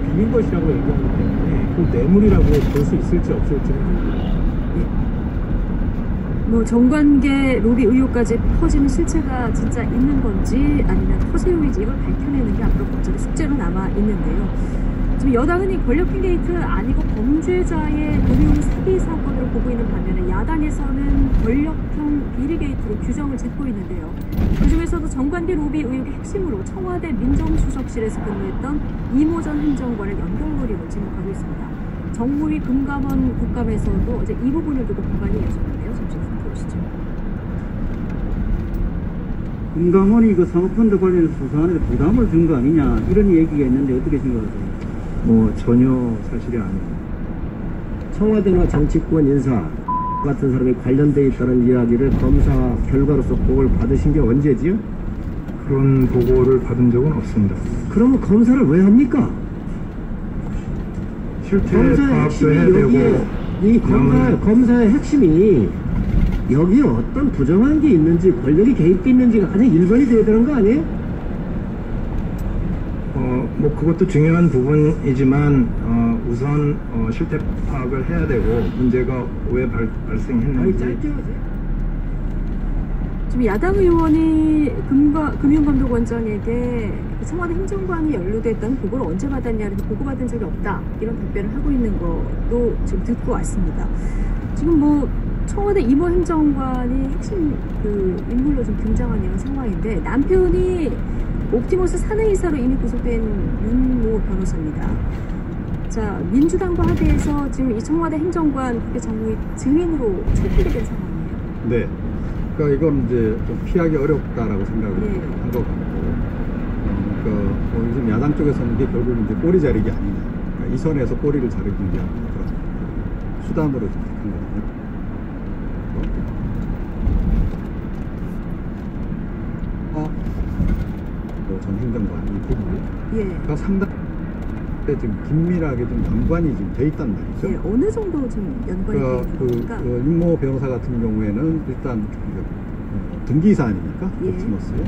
빌린 것이라고 얘기하기 때문에 그 뇌물이라고 볼 수 있을지 없을지는 모르겠습니다. 뭐 정관계 로비 의혹까지 퍼지는 실체가 진짜 있는 건지 아니면 허세용인지 이걸 밝혀내는 게 앞으로 법적인 숙제로 남아 있는데요. 지금 여당은 이 권력행 게이트 아니고 범죄자의 금융 사기 사건으로 보고 있는 반면에 야당에서는 권력형 비리 게이트로 규정을 짓고 있는데요. 그중에서도 정관계 로비 의혹의 핵심으로 청와대 민정수석실에서 근무했던 이모 전 행정관을 연결고리로 지목하고 있습니다. 정무위 금감원 국감에서도 이제 이 부분을 두고 법안이 이어졌는데요. 잠시 후 보시죠. 금감원이 그 사모펀드 관련해서 수사하는데 부담을 준 거 아니냐 이런 얘기가 있는데 어떻게 생각하세요? 전혀 사실이 아닙니다. 청와대나 정치권 인사 같은 사람이 관련되어 있다는 이야기를 검사 결과로서 보고를 받으신 게 언제지요? 그런 보고를 받은 적은 없습니다. 그러면 검사를 왜 합니까? 실태 검사의 파악도 핵심이 해야 여기에 되고 검사의 핵심이 여기에 어떤 부정한 게 있는지 권력이 개입돼 있는지가 가장 1번이 돼야 되는 거 아니에요? 그것도 중요한 부분이지만 우선 실태 파악을 해야 되고 문제가 왜 발생했는지. 지금 야당 의원이 금융감독원장에게 청와대 행정관이 연루됐다는 보고를 언제 받았냐는 보고받은 적이 없다 이런 답변을 하고 있는 것도 지금 듣고 왔습니다. 지금 뭐 청와대 이모 행정관이 핵심 인물로 좀 등장한 이런 상황인데 남편이 옵티머스 사내이사로 이미 구속된 윤모 변호사입니다. 자, 민주당과 합의해서 지금 이 청와대 행정관 국회 정무위 증인으로 채택이 된 상황이에요. 네. 그러니까 이건 이제 좀 피하기 어렵다라고 생각을 한 것 같고, 요즘 야당 쪽에서는 이게 결국 이제 꼬리 자르기 아니냐. 그러니까 이 선에서 꼬리를 자르기 위한 그런 수단으로 좀 한 거거든요. 전 행정관 이 부분이 상당히 지금 긴밀하게 좀 연관이 지금 돼 있단 말이죠. 예, 어느 정도 좀 연관이 돼 있는 겁니까? 윤모 변호사 같은 경우에는 일단 등기이사 아닙니까? 옵티머스에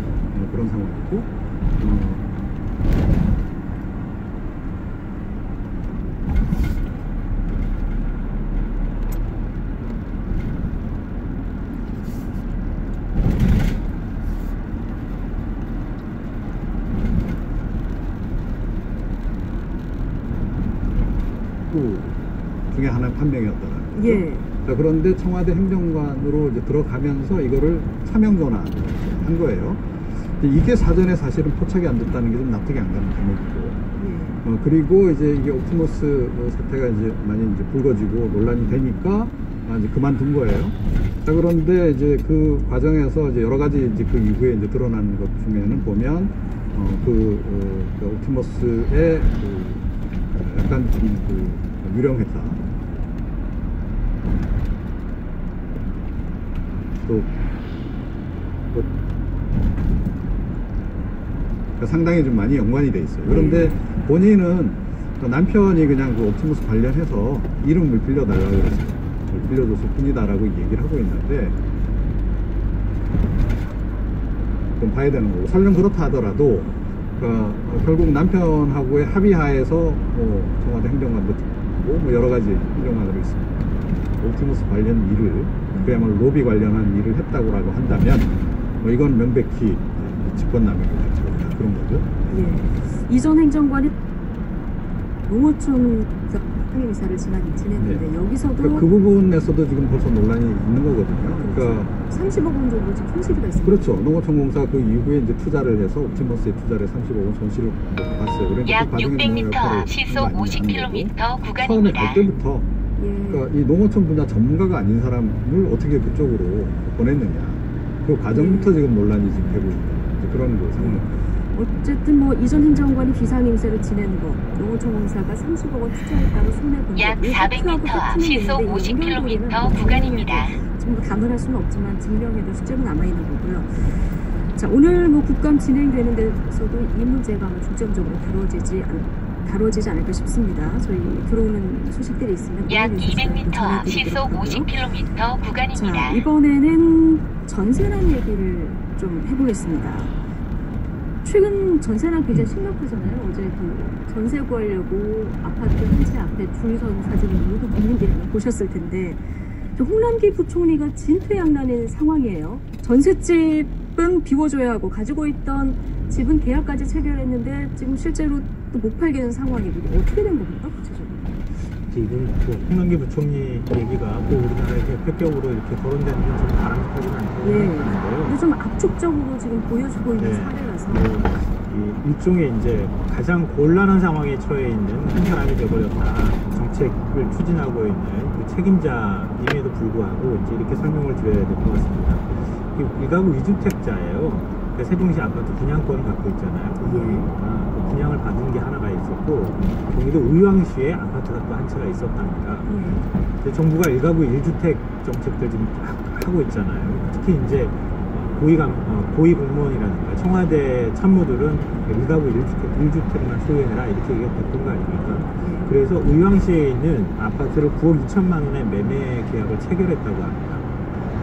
그런 상황이고, 중에 하나는 한 명이었다는 거죠. 예. 자, 그런데 청와대 행정관으로 이제 들어가면서 이거를 사명 전환한 거예요. 이게 사전에 사실은 포착이 안 됐다는 게 좀 납득이 안 가는 대목이고, 그리고 이제 이게 옵티머스 사태가 이제 많이 이제 불거지고 논란이 되니까 이제 그만둔 거예요. 자, 그런데 이제 그 과정에서 이제 여러 가지 이제 그 이후에 이제 드러난 것 중에는 보면 옵티머스의 약간 유령했다. 또 상당히 좀 많이 연관이 돼 있어요. 그런데 본인은 남편이 그냥 그 옵티머스 관련해서 이름을 빌려달라고 그래서 빌려줬을 뿐이다라고 얘기를 하고 있는데, 좀 봐야 되는 거고, 설령 그렇다 하더라도 결국 남편하고의 합의하에서 청와대 행정관도 듣고 여러 가지 행정관으로 있습니다. 옵티머스 관련 일을 그야말로 로비 관련한 일을 했다고라고 한다면 이건 명백히 직권남용의 가치가 그런 거죠. 예. 이전 행정관이 농어촌 상임이사를 지냈는데 여기서도 그 부분에서도 지금 벌써 논란이 있는 거거든요. 그러니까 30억 원 정도 지금 손실이 있습니다. 그렇죠. 농어촌공사 그 이후에 이제 투자를 해서 옵티머스에 투자를 30억 원 손실을 봤어요. 그러니까 약 600m, 시속 50km 구간입니다. 처음에 갈 때부터 그러니까 이 농어촌 분야 전문가가 아닌 사람을 어떻게 그쪽으로 보냈느냐. 그 과정부터 지금 논란이 지금 되고 있는 그런 거 상황입니다. 어쨌든 뭐 이전 행정관이 비상임세를 지낸 거, 농어촌공사가 30억 원 투자했다고 손해본 거, 약 400m, 시속 50km 구간입니다. 전부 가물할 수는 없지만 증명해도 숙제로 남아있는 거고요. 자, 오늘 뭐 국감 진행되는 데서도 이 문제가 아마 중점적으로 다뤄지지 않을까 싶습니다. 저희 들어오는 소식들이 있으면 약 200m, 시속 50km 구간입니다. 자, 이번에는 전세난 얘기를 좀 해보겠습니다. 최근 전세난 굉장히 심각하잖아요. 어제 그 전세 구하려고 아파트 한 채 앞에 줄 선 사진을 모두 국민들이 보셨을 텐데 홍남기 부총리가 진퇴양난인 상황이에요. 전셋집은 비워줘야 하고 가지고 있던 집은 계약까지 체결했는데 지금 실제로 또 못 팔게 된 상황이고 어떻게 된 겁니까? 구체적으로? 지금 그 홍남기 부총리 얘기가 꼭 우리나라에 대표격으로 이렇게 거론되는 건 좀 바람직하지는 않다고 생각하는데요. 근데 좀 압축적으로 지금 보여주고 있는 사례라서 이 일종의 이제 가장 곤란한 상황에 처해 있는 한 사람이 되어버렸다. 정책을 추진하고 있는 그 책임자임에도 불구하고 이제 이렇게 설명을 드려야 될 것 같습니다. 일가구 2주택자예요. 세종시 아파트 분양권을 갖고 있잖아요. 그 분양을 받은 게 하나가 있었고 경기도 의왕시에 아파트가 또 한 채가 있었답니다. 근데 정부가 일가구 1주택 정책들 지금 하고 있잖아요. 특히 이제 고위 공무원이라든가 청와대 참모들은 일가구 1주택만 소유해라 이렇게 얘기했던 거 아닙니까? 그래서 의왕시에 있는 아파트를 9억 2천만 원의 매매 계약을 체결했다고 합니다.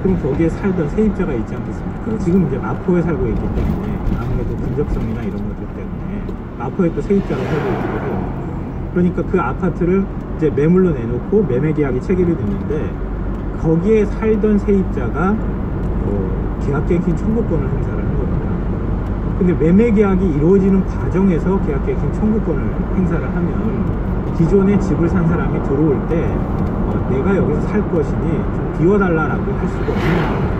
그럼 거기에 살던 세입자가 있지 않겠습니까? 지금 이제 마포에 살고 있기 때문에 아무래도 근접성이나 이런 것들 때문에 마포에 또 세입자가 살고 있기도 해요. 그러니까 그 아파트를 이제 매물로 내놓고 매매 계약이 체결이 됐는데 거기에 살던 세입자가 계약갱신 청구권을 행사를 한 겁니다. 근데 매매 계약이 이루어지는 과정에서 계약갱신 청구권을 행사를 하면 기존에 집을 산 사람이 들어올 때 내가 여기서 살 것이니 좀 비워달라라고 할 수가 없는 거예요.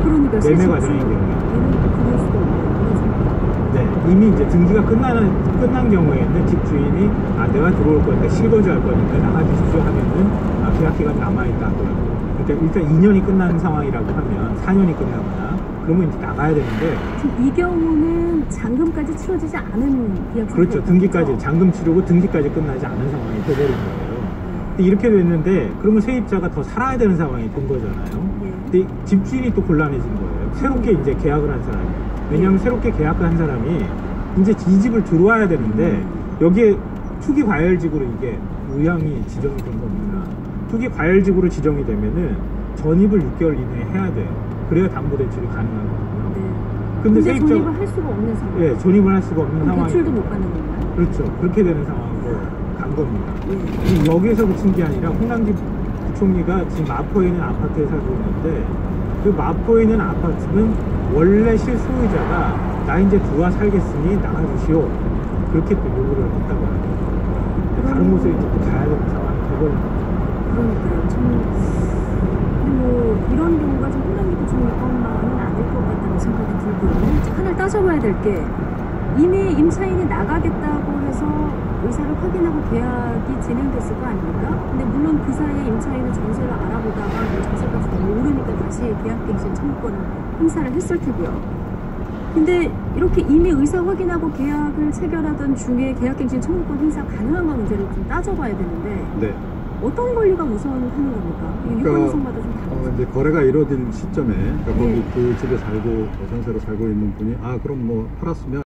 그러니까 매매 과정의 경우에. 그럴 수가 없네요. 네, 이미 이제 등기가 끝난 경우에는 집주인이 내가 들어올 거니까 실거주할 거니까 나가주십시오 하면은 계약 기간이 남아있다 하더라고요. 그러니까 일단 2년이 끝난 상황이라고 하면 4년이 끝나거나 그러면 이제 나가야 되는데 지금 이 경우는 잔금까지 치러지지 않은 계약 그렇죠. 등기까지 잔금 치르고 등기까지 끝나지 않은 상황이 돼버린 거예요. 이렇게 됐는데 그러면 세입자가 더 살아야 되는 상황이 된 거잖아요. 근데 집주인이 또 곤란해진 거예요. 새롭게 이제 계약을 한 사람이. 왜냐하면 새롭게 계약을 한 사람이 이제 이 집을 들어와야 되는데 여기에 투기 과열지구로 이게 의향이 지정이 된 겁니다. 투기 과열지구로 지정이 되면은 전입을 6개월 이내에 해야 돼요. 그래야 담보대출이 가능하거든요. 근데 전입을 할 수가 없는 상황. 네, 전입을 할 수가 없는 상황. 대출도 못 받는 건가요? 그렇죠. 그렇게 되는 상황으로 간 겁니다. 여기에서 그친 게 아니라 홍남기 부총리가 지금 마포에 있는 아파트에 살고 있는데 그 마포에 있는 아파트는 원래 실소유자가 나 이제 들어와 살겠으니 나가주시오. 그렇게 또 요구를 했다고 합니다. 다른 곳에 이제 가야 되는 상황이 되거든요. 그러니까요. 뭐 이런 경우가 좀 홍남기 부총리뿐만은 아닐 것 같다는 생각이 들고요. 하나 따져봐야 될 게 이미 임차인이 나가겠다고 해서 의사를 확인하고 계약이 진행됐을 거 아닙니까? 근데 물론 그 사이에 임차인은 전세를 알아보다가 전세값이 너무 오르니까 다시 계약갱신 청구권을 행사를 했을 테고요. 근데 이렇게 이미 의사 확인하고 계약을 체결하던 중에 계약갱신 청구권 행사 가능한 건 문제를 좀 따져봐야 되는데 네. 어떤 권리가 우선하는 겁니까? 유권 구성마다 좀 다르죠. 이제 거래가 이루어진 시점에 거기 그 집에 살고 전세로 살고 있는 분이 그럼 뭐 팔았으면